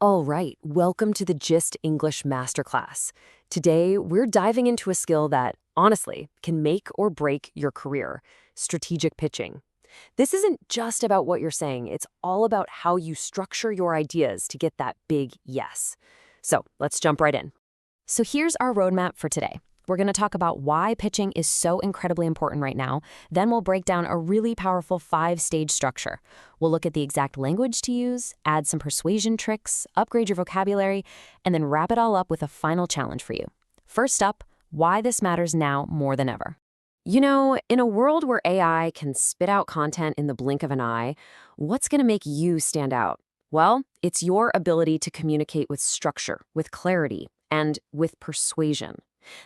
All right, welcome to the Gist English Masterclass. Today, we're diving into a skill that, honestly, can make or break your career: strategic pitching. This isn't just about what you're saying, it's all about how you structure your ideas to get that big yes. So let's jump right in. So here's our roadmap for today. We're going to talk about why pitching is so incredibly important right now. Then we'll break down a really powerful 5-stage structure. We'll look at the exact language to use, add some persuasion tricks, upgrade your vocabulary, and then wrap it all up with a final challenge for you. First up, why this matters now more than ever. You know, in a world where AI can spit out content in the blink of an eye, what's going to make you stand out? Well, it's your ability to communicate with structure, with clarity, and with persuasion.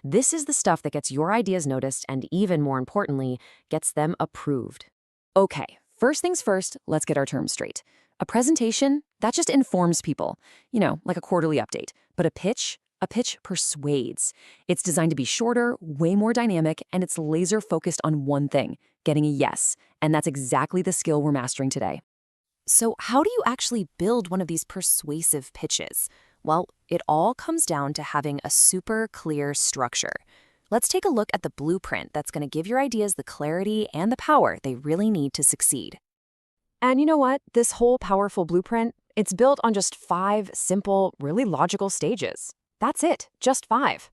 This is the stuff that gets your ideas noticed and, even more importantly, gets them approved. Okay, first things first, let's get our terms straight. A presentation, that just informs people, like a quarterly update. But a pitch persuades. It's designed to be shorter, way more dynamic, and it's laser focused on one thing: getting a yes. And that's exactly the skill we're mastering today. So how do you actually build one of these persuasive pitches? Well, it all comes down to having a super clear structure. Let's take a look at the blueprint that's going to give your ideas the clarity and the power they really need to succeed. And you know what? This whole powerful blueprint, it's built on just 5 simple, really logical stages. That's it, just 5.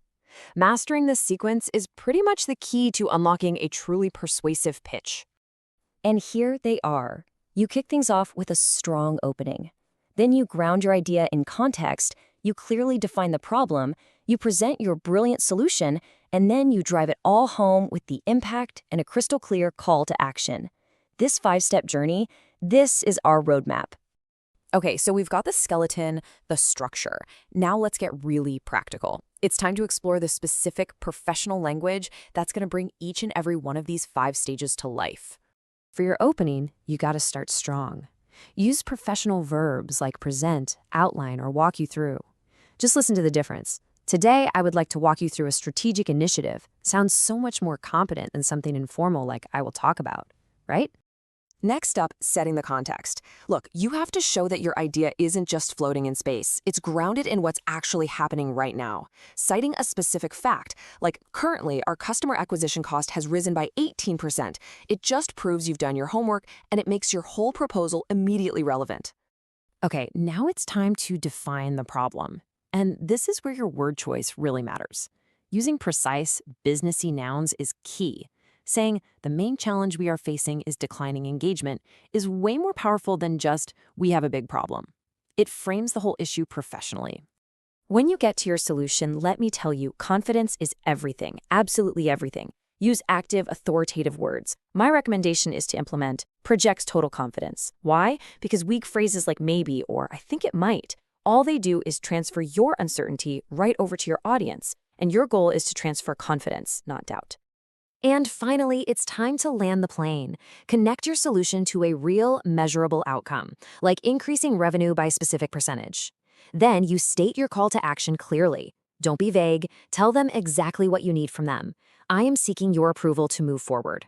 Mastering this sequence is pretty much the key to unlocking a truly persuasive pitch. And here they are. You kick things off with a strong opening. Then you ground your idea in context, you clearly define the problem, you present your brilliant solution, and then you drive it all home with the impact and a crystal clear call to action. This 5-step journey, this is our roadmap. Okay, so we've got the skeleton, the structure. Now let's get really practical. It's time to explore the specific professional language that's going to bring each and every one of these 5 stages to life. For your opening, you got to start strong. Use professional verbs like present, outline, or walk you through. Just listen to the difference. Today, I would like to walk you through a strategic initiative. Sounds so much more competent than something informal like I will talk about, right? Next up, setting the context. Look, you have to show that your idea isn't just floating in space. It's grounded in what's actually happening right now. Citing a specific fact, like currently our customer acquisition cost has risen by 18%. It just proves you've done your homework, and it makes your whole proposal immediately relevant. Okay, now it's time to define the problem. And this is where your word choice really matters. Using precise, businessy nouns is key. Saying the main challenge we are facing is declining engagement is way more powerful than just we have a big problem. It frames the whole issue professionally. When you get to your solution, let me tell you, confidence is everything, absolutely everything. Use active, authoritative words. My recommendation is to implement projects total confidence. Why? Because weak phrases like maybe or I think it might, all they do is transfer your uncertainty right over to your audience, and your goal is to transfer confidence, not doubt. And finally, it's time to land the plane. Connect your solution to a real, measurable outcome, like increasing revenue by a specific percentage. Then you state your call to action clearly. Don't be vague. Tell them exactly what you need from them. I am seeking your approval to move forward.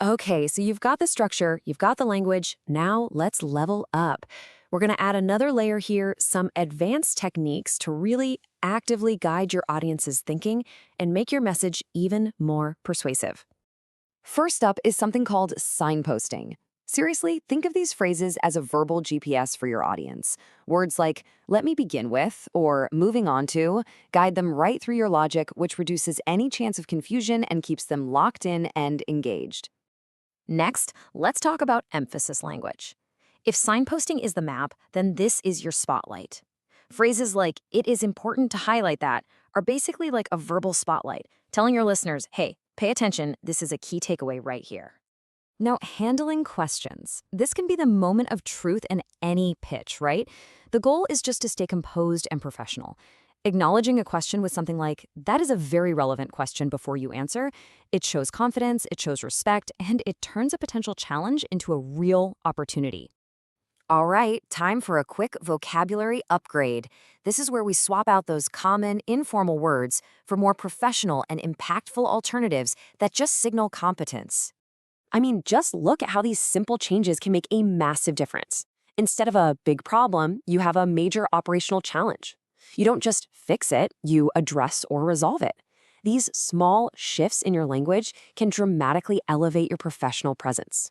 Okay, so you've got the structure, you've got the language. Now let's level up. We're going to add another layer here, some advanced techniques to really actively guide your audience's thinking and make your message even more persuasive. First up is something called signposting. Seriously, think of these phrases as a verbal GPS for your audience. Words like, let me begin with, or moving on to, guide them right through your logic, which reduces any chance of confusion and keeps them locked in and engaged. Next, let's talk about emphasis language. If signposting is the map, then this is your spotlight. Phrases like, it is important to highlight that, are basically like a verbal spotlight, telling your listeners, hey, pay attention, this is a key takeaway right here. Now, handling questions. This can be the moment of truth in any pitch, right? The goal is just to stay composed and professional. Acknowledging a question with something like, that is a very relevant question before you answer, it shows confidence, it shows respect, and it turns a potential challenge into a real opportunity. All right, time for a quick vocabulary upgrade. This is where we swap out those common, informal words for more professional and impactful alternatives that just signal competence. I mean, just look at how these simple changes can make a massive difference. Instead of a big problem, you have a major operational challenge. You don't just fix it, you address or resolve it. These small shifts in your language can dramatically elevate your professional presence.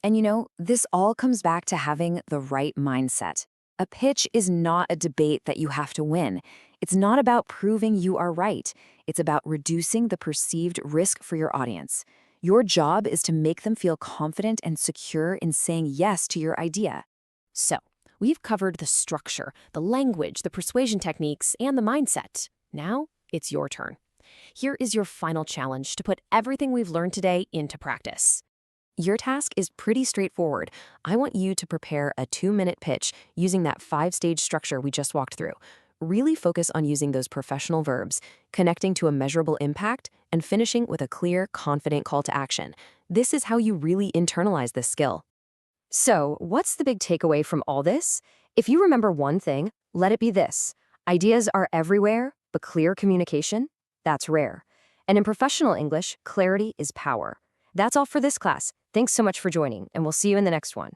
And this all comes back to having the right mindset. A pitch is not a debate that you have to win. It's not about proving you are right. It's about reducing the perceived risk for your audience. Your job is to make them feel confident and secure in saying yes to your idea. So, we've covered the structure, the language, the persuasion techniques, and the mindset. Now, it's your turn. Here is your final challenge to put everything we've learned today into practice. Your task is pretty straightforward. I want you to prepare a 2-minute pitch using that 5-stage structure we just walked through. Really focus on using those professional verbs, connecting to a measurable impact, and finishing with a clear, confident call to action. This is how you really internalize this skill. So, what's the big takeaway from all this? If you remember one thing, let it be this. Ideas are everywhere, but clear communication? That's rare. And in professional English, clarity is power. That's all for this class. Thanks so much for joining, and we'll see you in the next one.